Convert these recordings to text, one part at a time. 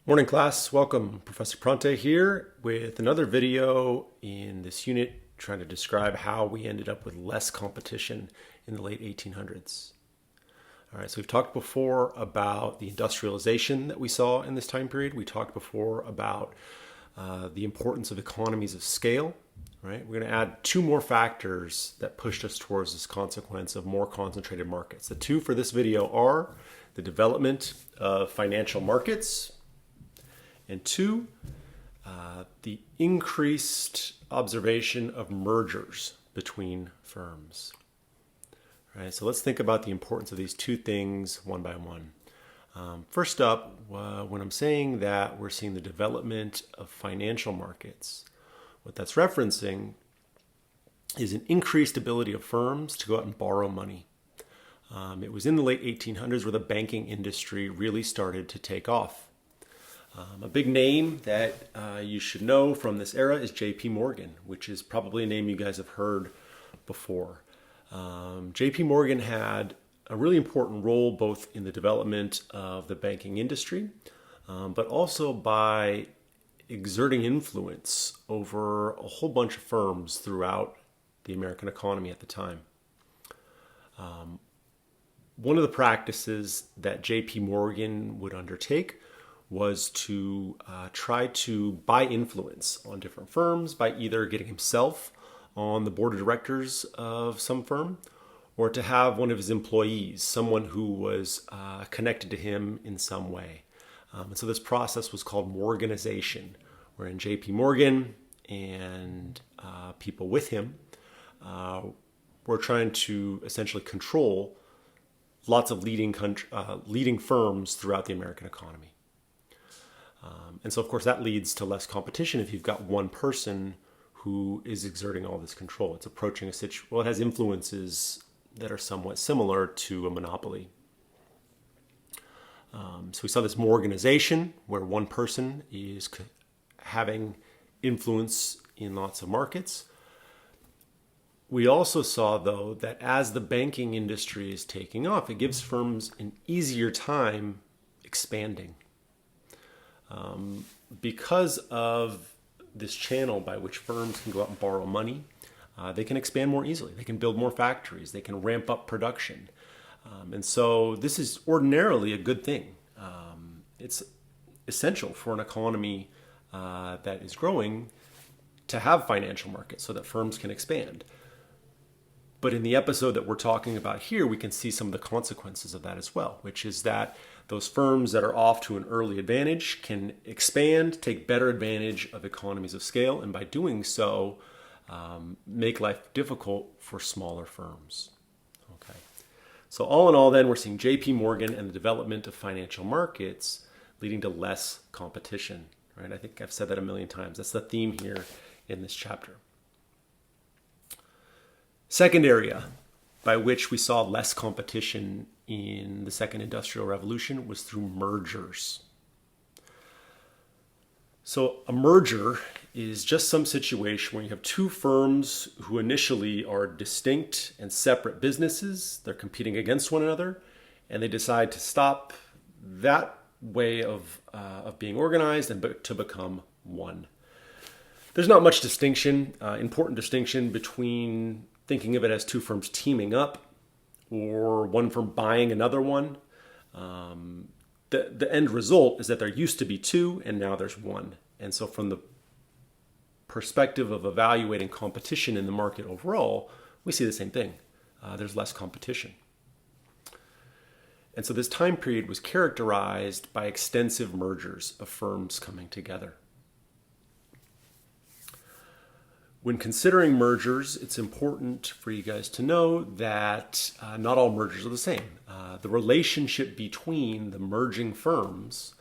Morning class, welcome. Professor Pronte here with another video in this unit trying to describe how we ended up with less competition in the late 1800s. All right, so we've talked before about the industrialization that we saw in this time period. We talked before about the importance of economies of scale, right? We're going to add two more factors that pushed us towards this consequence of more concentrated markets. The two for this video are the development of financial markets, and two, the increased observation of mergers between firms. All right, so let's think about the importance of these two things one by one. First up, when I'm saying that we're seeing the development of financial markets, what that's referencing is an increased ability of firms to go out and borrow money. It was in the late 1800s where the banking industry really started to take off. A big name that you should know from this era is J.P. Morgan, which is probably a name you guys have heard before. J.P. Morgan had a really important role both in the development of the banking industry, but also by exerting influence over a whole bunch of firms throughout the American economy at the time. One of the practices that J.P. Morgan would undertake was to try to buy influence on different firms by either getting himself on the board of directors of some firm or to have one of his employees, someone who was connected to him in some way. And so this process was called Morganization, wherein J.P. Morgan and people with him were trying to essentially control lots of leading firms throughout the American economy. And so, of course, that leads to less competition if you've got one person who is exerting all this control. It's approaching a situation, well, it has influences that are somewhat similar to a monopoly. So we saw this Morganization where one person is having influence in lots of markets. We also saw, though, that as the banking industry is taking off, it gives firms an easier time expanding. Because of this channel by which firms can go out and borrow money, they can expand more easily. They can build more factories. They can ramp up production. And so this is ordinarily a good thing. It's essential for an economy that is growing to have financial markets so that firms can expand. But in the episode that we're talking about here, we can see some of the consequences of that as well, which is that those firms that are off to an early advantage can expand, take better advantage of economies of scale, and by doing so, make life difficult for smaller firms. Okay. So all in all, then, we're seeing J.P. Morgan and the development of financial markets leading to less competition. Right? I think I've said that a million times. That's the theme here in this chapter. Second area by which we saw less competition in the Second Industrial Revolution was through mergers. So a merger is just some situation where you have two firms who initially are distinct and separate businesses. They're competing against one another, and they decide to stop that way of being organized and to become one. There's not much important distinction between thinking of it as two firms teaming up or one firm buying another one. The end result is that there used to be two and now there's one. And so from the perspective of evaluating competition in the market overall, we see the same thing. There's less competition. And so this time period was characterized by extensive mergers of firms coming together. When considering mergers, it's important for you guys to know that not all mergers are the same. The relationship between the merging firms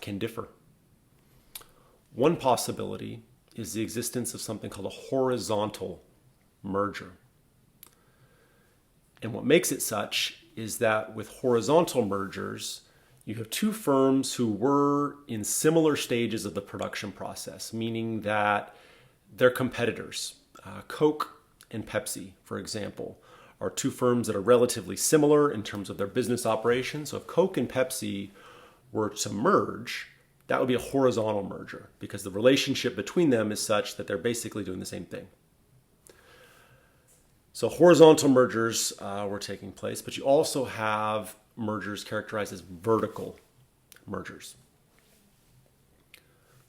can differ. One possibility is the existence of something called a horizontal merger. And what makes it such is that with horizontal mergers, you have two firms who were in similar stages of the production process, meaning that they're competitors. Coke and Pepsi, for example, are two firms that are relatively similar in terms of their business operations. So if Coke and Pepsi were to merge, That would be a horizontal merger because the relationship between them is such that they're basically doing the same thing. So horizontal mergers were taking place, but you also have mergers characterized as vertical mergers.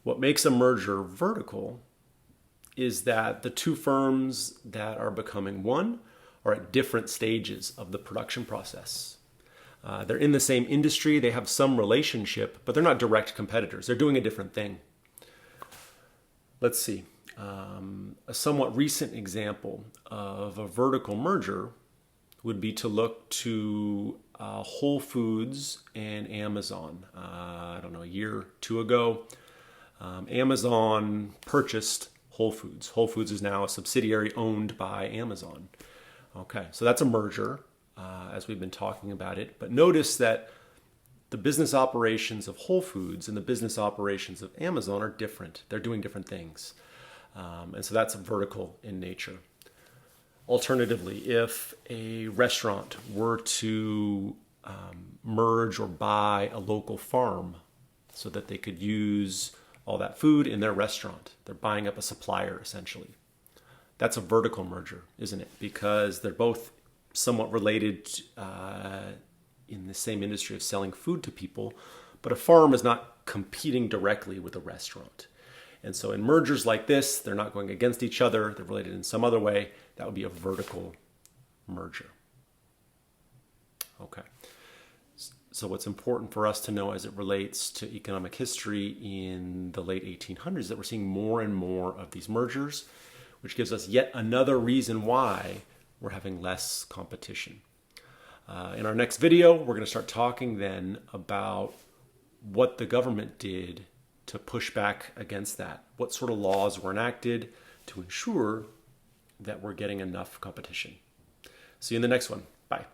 What makes a merger vertical is that the two firms that are becoming one are at different stages of the production process. They're in the same industry, they have some relationship, but they're not direct competitors. They're doing a different thing. Let's see. A somewhat recent example of a vertical merger would be to look to Whole Foods and Amazon. I don't know, a year or two ago, Amazon purchased Whole Foods. Whole Foods is now a subsidiary owned by Amazon. Okay, so that's a merger, as we've been talking about it. But notice that the business operations of Whole Foods and the business operations of Amazon are different. They're doing different things. And so that's vertical in nature. Alternatively, if a restaurant were to merge or buy a local farm so that they could use all that food in their restaurant, they're buying up a supplier essentially. That's a vertical merger, isn't it? Because they're both somewhat related in the same industry of selling food to people, but a farm is not competing directly with a restaurant. And so in mergers like this, they're not going against each other, they're related in some other way. That would be a vertical merger. Okay. So what's important for us to know as it relates to economic history in the late 1800s is that we're seeing more and more of these mergers, which gives us yet another reason why we're having less competition. In our next video, we're going to start talking then about what the government did to push back against that. What sort of laws were enacted to ensure that we're getting enough competition. See you in the next one. Bye.